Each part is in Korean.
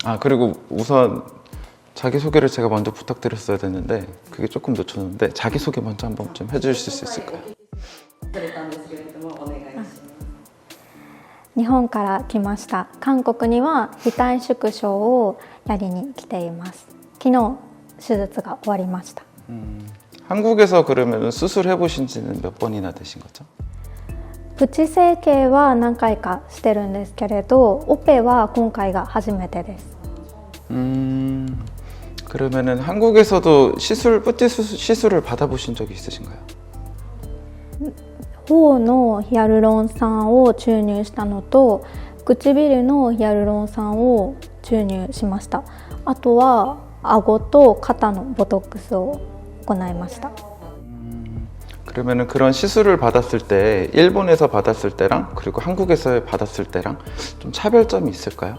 아, 그리고 우선 자기소개를 제가 먼저 부탁드렸어야 됐는데 그게 조금 늦췄는데 자기소개 먼저 한번 좀 해주실 수 있을까요? 日本から来ました。韓国には額縮小をやりに来ています。昨日手術が終わりました。 한국에서 그러면 수술해 보신 지는 몇 번이나 되신 거죠? プチ整形は何回かしてるんですけれど、オペは今回が初めてです。 그러면은 한국에서도 뿌띠 시술을 받아보신 적이 있으신가요? 頬のヒアルロン酸を注入したのと、唇のヒアルロン酸を注入しました。あとは顎と肩のボトックスを行いました。 그러면은 그런 시술을 받았을 때 일본에서 받았을 때랑 그리고 한국에서 받았을 때랑 좀 차별점이 있을까요?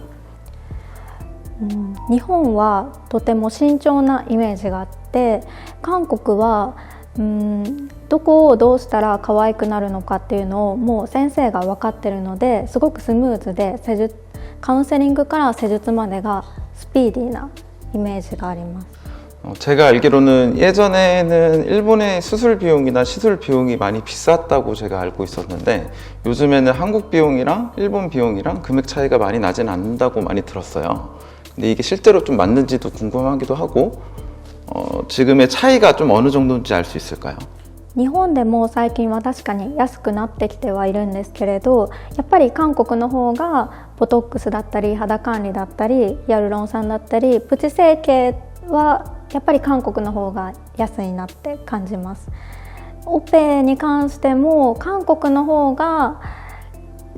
日本はとても慎重なイメージがあって、韓国はどこをどうしたら可愛くなるのかっていうのをもう先生が分かってるので、すごくスムーズでカウンセリングから施術までがスピーディーなイメージがあります。 제가 알기로는 예전에는 일본의 수술 비용이나 시술 비용이 많이 비쌌다고 제가 알고 있었는데 요즘에는 한국 비용이랑 일본 비용이랑 금액 차이가 많이 나진 않는다고 많이 들었어요. 근데 이게 실제로 좀 맞는지도 궁금하기도 하고 지금의 차이가 좀 어느 정도인지 알 수 있을까요? 日本でも最近は確かに安くなってきてはいるんですけれど、やっぱり韓国の方がボトックスだったり肌管理だったりヒアルロン酸だったりプチ整形はやっぱり韓国の方が安いなって感じます。オペに関しても韓国の方が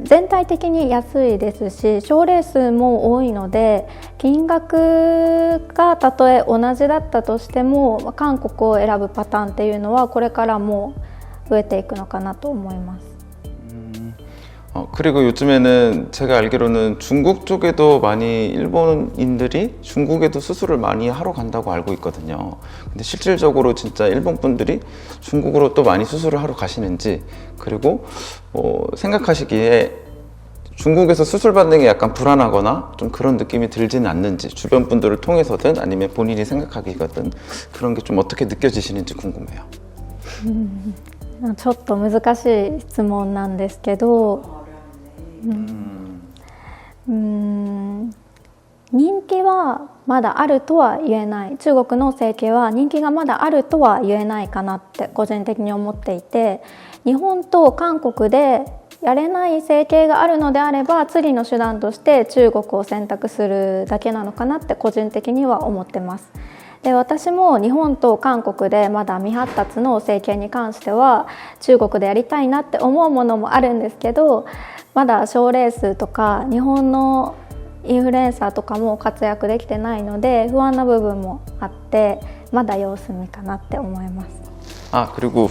全体的に安いですし、症例数も多いので、金額がたとえ同じだったとしても韓国を選ぶパターンっていうのはこれからも増えていくのかなと思います。 그리고 요즘에는 제가 알기로는 중국 쪽에도 많이 일본인들이 중국에도 수술을 많이 하러 간다고 알고 있거든요. 근데 실질적으로 진짜 일본 분들이 중국으로 또 많이 수술을 하러 가시는지, 그리고 생각하시기에 중국에서 수술 받는 게 약간 불안하거나 좀 그런 느낌이 들지는 않는지, 주변 분들을 통해서든 아니면 본인이 생각하기거든 그런 게 좀 어떻게 느껴지시는지 궁금해요. ちょっと難しい質問なんですけど、人気はまだあるとは言えない。中国の整形は人気がまだあるとは言えないかなって個人的に思っていて、日本と韓国でやれない整形があるのであれば次の手段として中国を選択するだけなのかなって個人的には思ってます。で、私も日本と韓国でまだ未発達の整形に関しては中国でやりたいなって思うものもあるんですけど、まだ賞レースとか日本のインフルエンサーとかも活躍できてないので不安な部分もあってまだ様子見かなって思います。 아, 그리고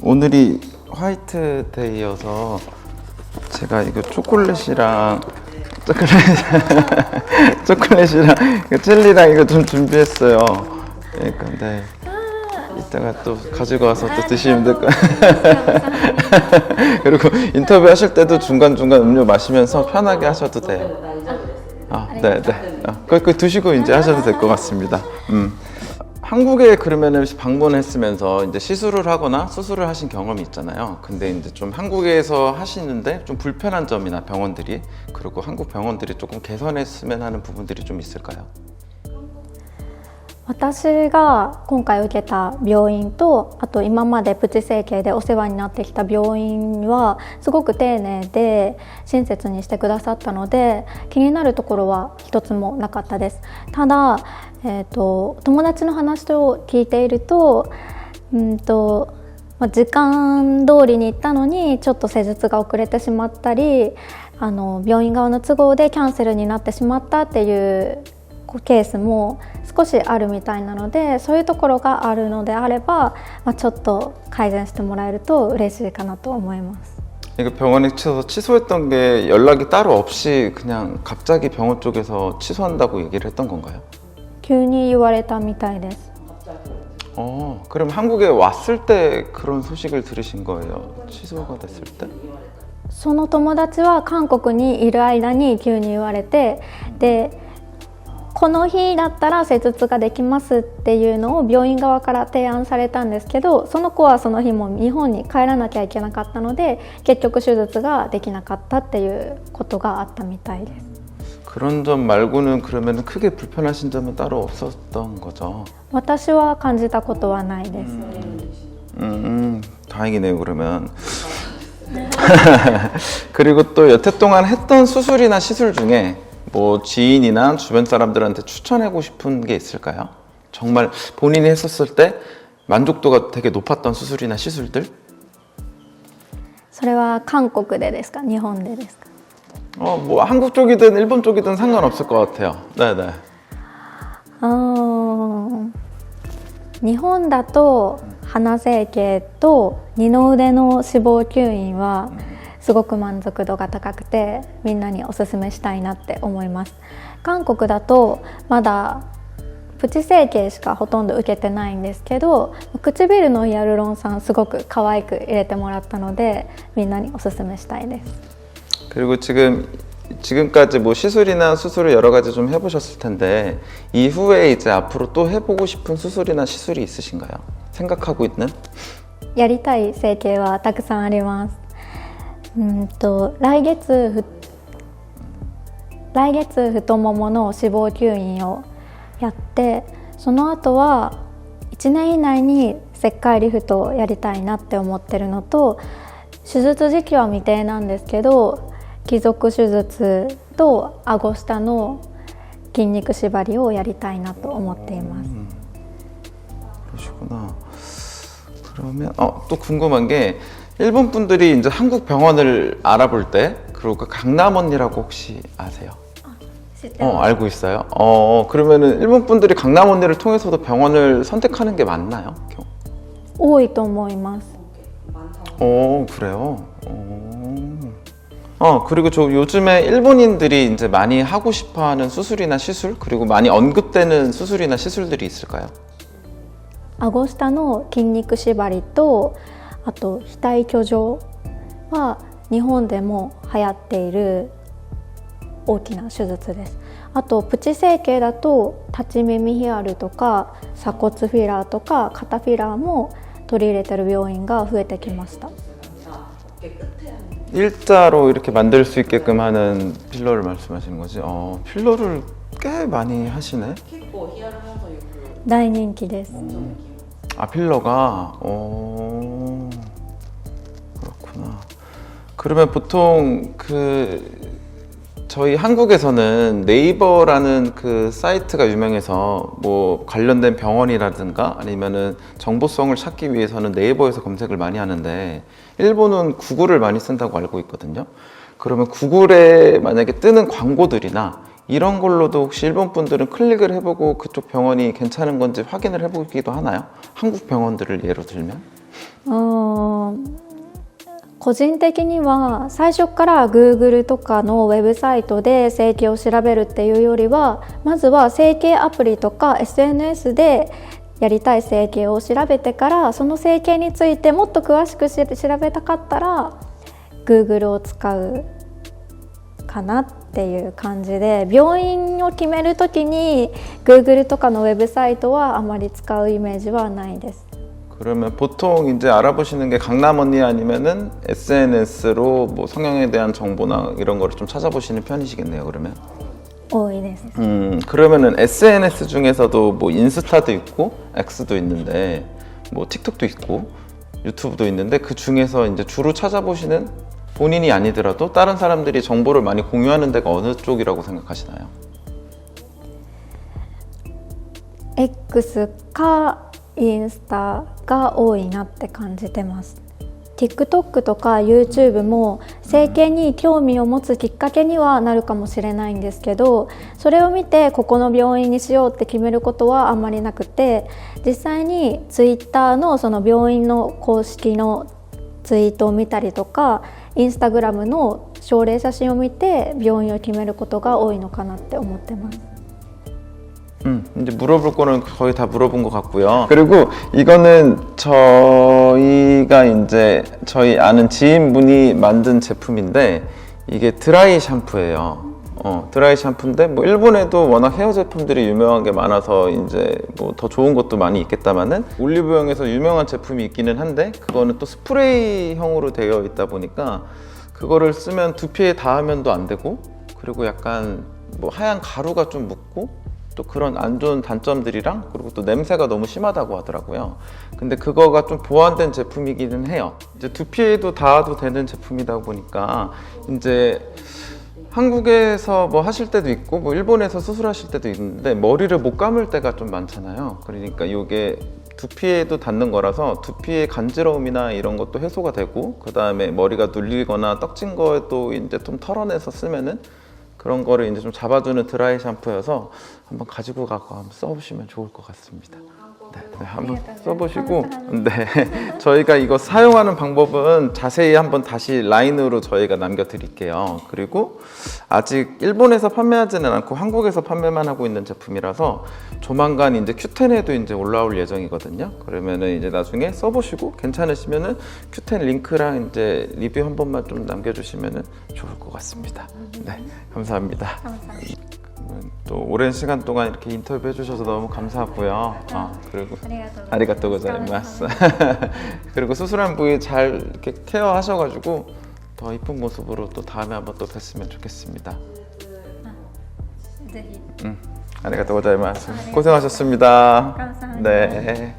오늘이 화이트데이여서 제가 이거 초콜릿이랑 젤리랑 이거 좀 준비했어요. 예, 근데 이따가 또 가지고 와서 또 드시면 될 거예요. 그리고 인터뷰 하실 때도 중간중간 음료 마시면서 편하게 하셔도 돼요. 아, 네. 그거 드시고 이제 하셔도 될 것 같습니다. 한국에 그러면은 방문했으면서 이제 시술을 하거나 수술을 하신 경험이 있잖아요. 근데 이제 좀 한국에서 하시는데 좀 불편한 점이나 병원들이, 그리고 한국 병원들이 조금 개선했으면 하는 부분들이 좀 있을까요? 私が今回受けた病院と、あと今までプチ整形でお世話になってきた病院はすごく丁寧で親切にしてくださったので気になるところは一つもなかったです。ただ、友達の話を聞いていると、時間通りに行ったのにちょっと施術が遅れてしまったり、病院側の都合でキャンセルになってしまったっていうケースも少しあるみたいなので、そういうところがあるのであれば、ちょっと改善してもらえると嬉しいかなと思います。 이거 병원에 취소했던 게 연락이 따로 없이 그냥 갑자기 병원 쪽에서 취소한다고 얘기를 했던 건가요? 急に言われたみたいです。 그럼 한국에 왔을 때 그런 소식을 들으신 거예요? 취소가 됐을 때? その友達は韓国にいる間に急に言われて、でこの日だったら施術ができますっていうのを病院側から提案されたんですけど、その子はその日も日本に帰らなきゃいけなかったので結局手術ができなかったっていうことがあったみたいです。 그런 점 말고는 그러면 크게 불편하신 점은 따로 없었던 거죠? 私は感じたことはないです。 다행이네요 그러면. 그리고 또 여태 동안 했던 수술이나 시술 중에 뭐 지인이나 주변 사람들한테 추천하고 싶은 게 있을까요? 정말 본인이 했었을 때 만족도가 되게 높았던 수술이나 시술들? それは韓国でですか、日本でですか？ 뭐 한국 쪽이든 일본 쪽이든 상관없을 것 같아요. 네네. 日本だと鼻整形と二の腕の脂肪吸引はすごく満足度が高くてみんなにおすすめしたいなって思います。韓国だとまだプチ整形しかほとんど受けてないんですけど、唇のヒアルロン酸すごく可愛く入れてもらったのでみんなにおすすめしたいです。 그리고 지금까지 뭐 시술이나 수술을 여러 가지 좀 해보셨을 텐데 이후에 이제 앞으로 또 해보고 싶은 수술이나 시술이 있으신가요? 생각하고 있는? やりたい整形はたくさんあります。来月太ももの脂肪吸引をやって、その後は1年以内に切開リフトをやりたいなって思ってるのと、手術時期は未定なんですけど貴族手術と顎下の筋肉縛りをやりたいなと思っています。 그러시구나. 그러면 또 궁금한 게 일본 분들이 이제 한국 병원을 알아볼 때 그리고 그 강남 언니라고 혹시 아세요? 알고 있어요? 그러면은 일본 분들이 강남 언니를 통해서도 병원을 선택하는 게 맞나요? 多いと思います。 그래요? 그리고 저 요즘에 일본인들이 이제 많이 하고 싶어하는 수술이나 시술, 그리고 많이 언급되는 수술이나 시술들이 있을까요? 顎下の筋肉縛りと、あと額挙上は日本でも流行っている大きな手術です。あとプチ整形だと立ち耳ヒアルとか鎖骨フィラーとか肩フィラーも取り入れてる病院が増えてきました。 일자로 이렇게 만들 수 있게끔 하는 필러를 말씀하시는 거지? 필러를 꽤 많이 하시네? 大人気です。 필러가? 그렇구나. 그러면 보통 저희 한국에서는 네이버라는 그 사이트가 유명해서 뭐 관련된 병원이라든가 아니면은 정보성을 찾기 위해서는 네이버에서 검색을 많이 하는데 일본은 구글을 많이 쓴다고 알고 있거든요. 그러면 구글에 만약에 뜨는 광고들이나 이런 걸로도 혹시 일본 분들은 클릭을 해보고 그쪽 병원이 괜찮은 건지 확인을 해보기도 하나요? 한국 병원들을 예로 들면? 個人的には最初から Google とかのウェブサイトで整形を調べるっていうよりは、まずは整形アプリとか SNS でやりたい整形を調べてから、その整形についてもっと詳しく調べたかったら Google を使うかなっていう感じで、病院を決めるときに Google とかのウェブサイトはあまり使うイメージはないです。 그러면 보통 이제 알아보시는 게 강남 언니 아니면은 SNS로 뭐 성형에 대한 정보나 이런 거를 좀 찾아보시는 편이시겠네요, 그러면? 多いです。 그러면은 SNS 중에서도 뭐 인스타도 있고 X도 있는데 뭐 틱톡도 있고 유튜브도 있는데 그 중에서 이제 주로 찾아보시는 본인이 아니더라도 다른 사람들이 정보를 많이 공유하는 데가 어느 쪽이라고 생각하시나요? X かインスタが多いなって感じてます。 TikTok とか YouTube も整形に興味を持つきっかけにはなるかもしれないんですけど、それを見てここの病院にしようって決めることはあんまりなくて、実際に Twitter のその病院の公式のツイートを見たりとか Instagram の症例写真を見て病院を決めることが多いのかなって思ってます。 이제 물어볼 거는 거의 다 물어본 것 같고요. 그리고 이거는 저희가 이제 저희 아는 지인분이 만든 제품인데 이게 드라이 샴푸예요. 드라이 샴푸인데 뭐 일본에도 워낙 헤어 제품들이 유명한 게 많아서 이제 뭐 더 좋은 것도 많이 있겠다마는 올리브영에서 유명한 제품이 있기는 한데 그거는 또 스프레이형으로 되어 있다 보니까 그거를 쓰면 두피에 닿으면도 안 되고 그리고 약간 뭐 하얀 가루가 좀 묻고 또 그런 안 좋은 단점들이랑 그리고 또 냄새가 너무 심하다고 하더라고요. 근데 그거가 좀 보완된 제품이기는 해요. 이제 두피에도 닿아도 되는 제품이다 보니까 이제 한국에서 뭐 하실 때도 있고 뭐 일본에서 수술하실 때도 있는데 머리를 못 감을 때가 좀 많잖아요. 그러니까 이게 두피에도 닿는 거라서 두피의 간지러움이나 이런 것도 해소가 되고 그 다음에 머리가 눌리거나 떡진 거에도 이제 좀 털어내서 쓰면은 그런 거를 이제 좀 잡아주는 드라이 샴푸여서 한번 가지고 가고 한번 써보시면 좋을 것 같습니다. 네, 한번 써보시고 네, 저희가 이거 사용하는 방법은 자세히 한번 다시 라인으로 저희가 남겨드릴게요. 그리고 아직 일본에서 판매하지는 않고 한국에서 판매만 하고 있는 제품이라서 조만간 이제 큐텐에도 이제 올라올 예정이거든요. 그러면은 이제 나중에 써보시고 괜찮으시면은 큐텐 링크랑 이제 리뷰 한 번만 좀 남겨주시면은 좋을 것 같습니다. 네, 감사합니다. 또 오랜 시간 동안 이렇게 인터뷰 해주셔서 너무 감사하고요. 그리고 아리가또 고자이마스. 그리고 수술한 부위 잘 이렇게 케어하셔가지고 더 이쁜 모습으로 또 다음에 한번 또 뵀으면 좋겠습니다. 아리가또 고자이마스. 고생하셨습니다. 감사합니다. 네.